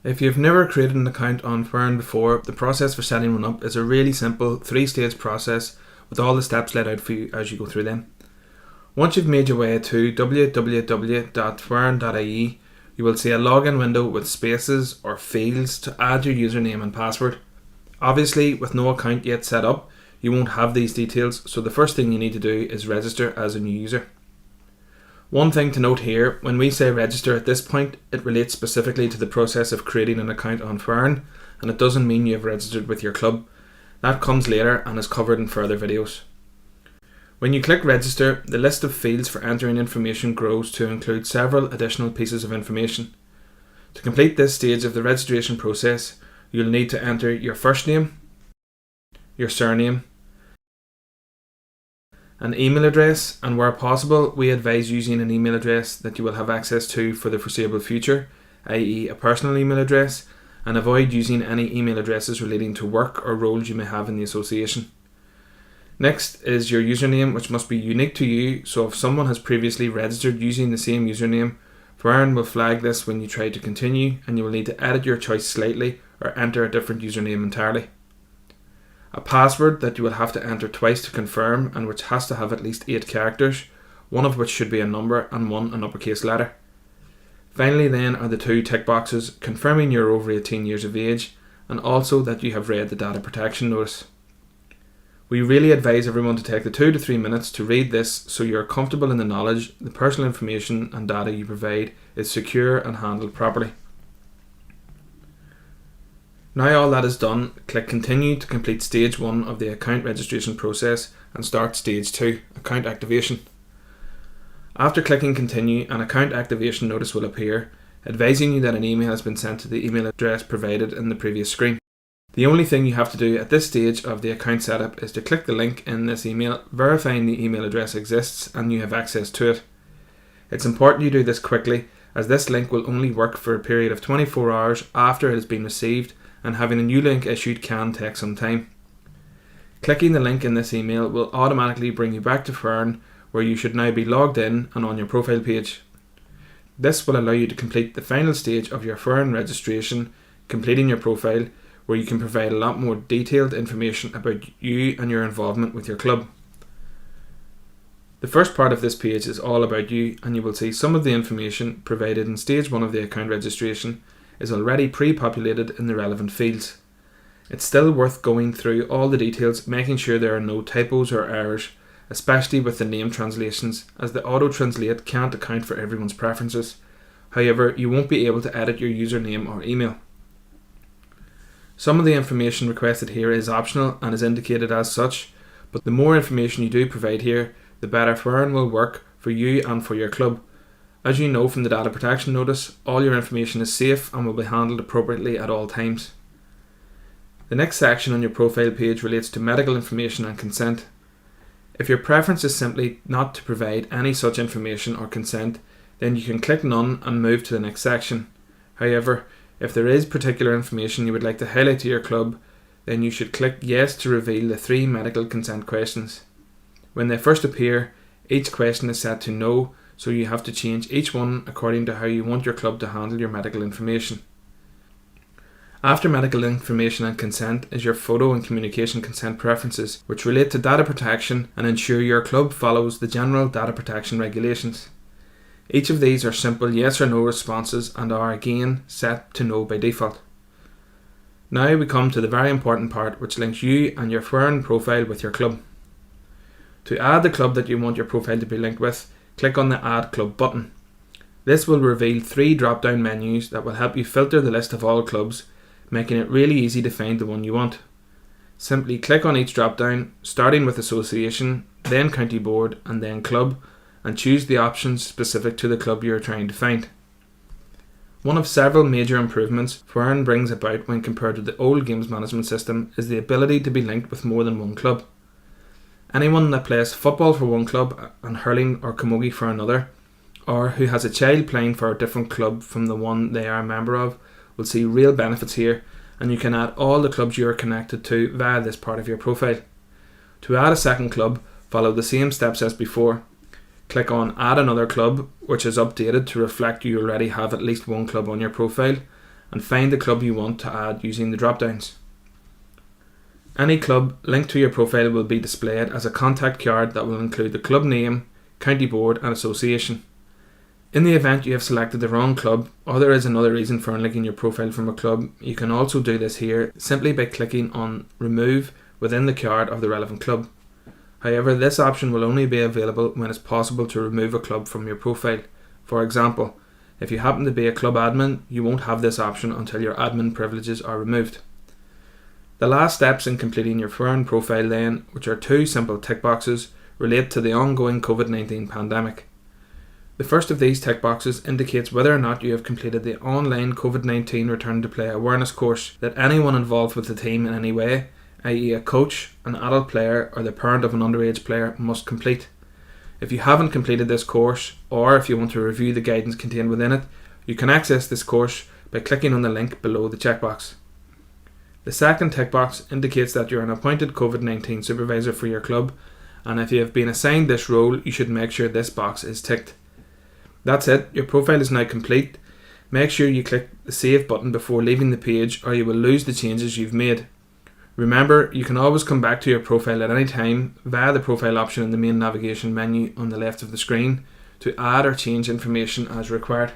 If you've never created an account on Foireann before, the process for setting one up is a really simple 3-stage process with all the steps laid out for you as you go through them. Once you've made your way to www.foireann.ie, you will see a login window with spaces or fields to add your username and password. Obviously, with no account yet set up, you won't have these details, so the first thing you need to do is register as a new user. One thing to note here, when we say register at this point, it relates specifically to the process of creating an account on Foireann, and it doesn't mean you have registered with your club. That comes later and is covered in further videos. When you click register, the list of fields for entering information grows to include several additional pieces of information. To complete this stage of the registration process, you'll need to enter your first name, your surname, an email address, and where possible we advise using an email address that you will have access to for the foreseeable future, i.e. a personal email address, and avoid using any email addresses relating to work or roles you may have in the association. Next is your username, which must be unique to you, so if someone has previously registered using the same username, Foireann will flag this when you try to continue, and you will need to edit your choice slightly or enter a different username entirely. A password that you will have to enter twice to confirm, and which has to have at least 8 characters, one of which should be a number and one an uppercase letter. Finally then are the 2 tick boxes confirming you're over 18 years of age, and also that you have read the data protection notice. We really advise everyone to take the 2 to 3 minutes to read this so you're comfortable in the knowledge the personal information and data you provide is secure and handled properly. Now all that is done, click continue to complete stage 1 of the account registration process and start stage 2, account activation. After clicking continue, an account activation notice will appear, advising you that an email has been sent to the email address provided in the previous screen. The only thing you have to do at this stage of the account setup is to click the link in this email, verifying the email address exists and you have access to it. It's important you do this quickly, as this link will only work for a period of 24 hours after it has been received, and having a new link issued can take some time. Clicking the link in this email will automatically bring you back to Foireann, where you should now be logged in and on your profile page. This will allow you to complete the final stage of your Foireann registration, completing your profile, where you can provide a lot more detailed information about you and your involvement with your club. The first part of this page is all about you, and you will see some of the information provided in stage 1 of the account registration is already pre-populated in the relevant fields. It's still worth going through all the details, making sure there are no typos or errors, especially with the name translations, as the auto-translate can't account for everyone's preferences. However, you won't be able to edit your username or email. Some of the information requested here is optional and is indicated as such, but the more information you do provide here, the better Foireann will work for you and for your club. As you know from the data protection notice, all your information is safe and will be handled appropriately at all times. The next section on your profile page relates to medical information and consent. If your preference is simply not to provide any such information or consent, then you can click none and move to the next section. However, if there is particular information you would like to highlight to your club, then you should click yes to reveal the 3 medical consent questions. When they first appear, each question is set to no, so you have to change each one according to how you want your club to handle your medical information. After medical information and consent is your photo and communication consent preferences, which relate to data protection and ensure your club follows the general data protection regulations. Each of these are simple yes or no responses and are again set to no by default. Now we come to the very important part, which links you and your Foireann profile with your club. To add the club that you want your profile to be linked with, click on the Add Club button. This will reveal 3 drop-down menus that will help you filter the list of all clubs, making it really easy to find the one you want. Simply click on each drop-down, starting with Association, then County Board, and then Club, and choose the options specific to the club you are trying to find. One of several major improvements Foireann brings about when compared to the old games management system is the ability to be linked with more than one club. Anyone that plays football for one club and hurling or camogie for another, or who has a child playing for a different club from the one they are a member of, will see real benefits here, and you can add all the clubs you are connected to via this part of your profile. To add a second club, follow the same steps as before. Click on Add Another Club, which is updated to reflect you already have at least one club on your profile, and find the club you want to add using the drop downs. Any club linked to your profile will be displayed as a contact card that will include the club name, county board and association. In the event you have selected the wrong club, or there is another reason for unlinking your profile from a club, you can also do this here simply by clicking on Remove within the card of the relevant club. However, this option will only be available when it's possible to remove a club from your profile. For example, if you happen to be a club admin, you won't have this option until your admin privileges are removed. The last steps in completing your Foireann profile then, which are 2 simple tick boxes, relate to the ongoing COVID-19 pandemic. The first of these tick boxes indicates whether or not you have completed the online COVID-19 Return to Play awareness course that anyone involved with the team in any way, i.e. a coach, an adult player or the parent of an underage player, must complete. If you haven't completed this course, or if you want to review the guidance contained within it, you can access this course by clicking on the link below the checkbox. The second tick box indicates that you're an appointed COVID-19 supervisor for your club, and if you have been assigned this role, you should make sure this box is ticked. That's it, your profile is now complete. Make sure you click the save button before leaving the page or you will lose the changes you've made. Remember, you can always come back to your profile at any time via the profile option in the main navigation menu on the left of the screen to add or change information as required.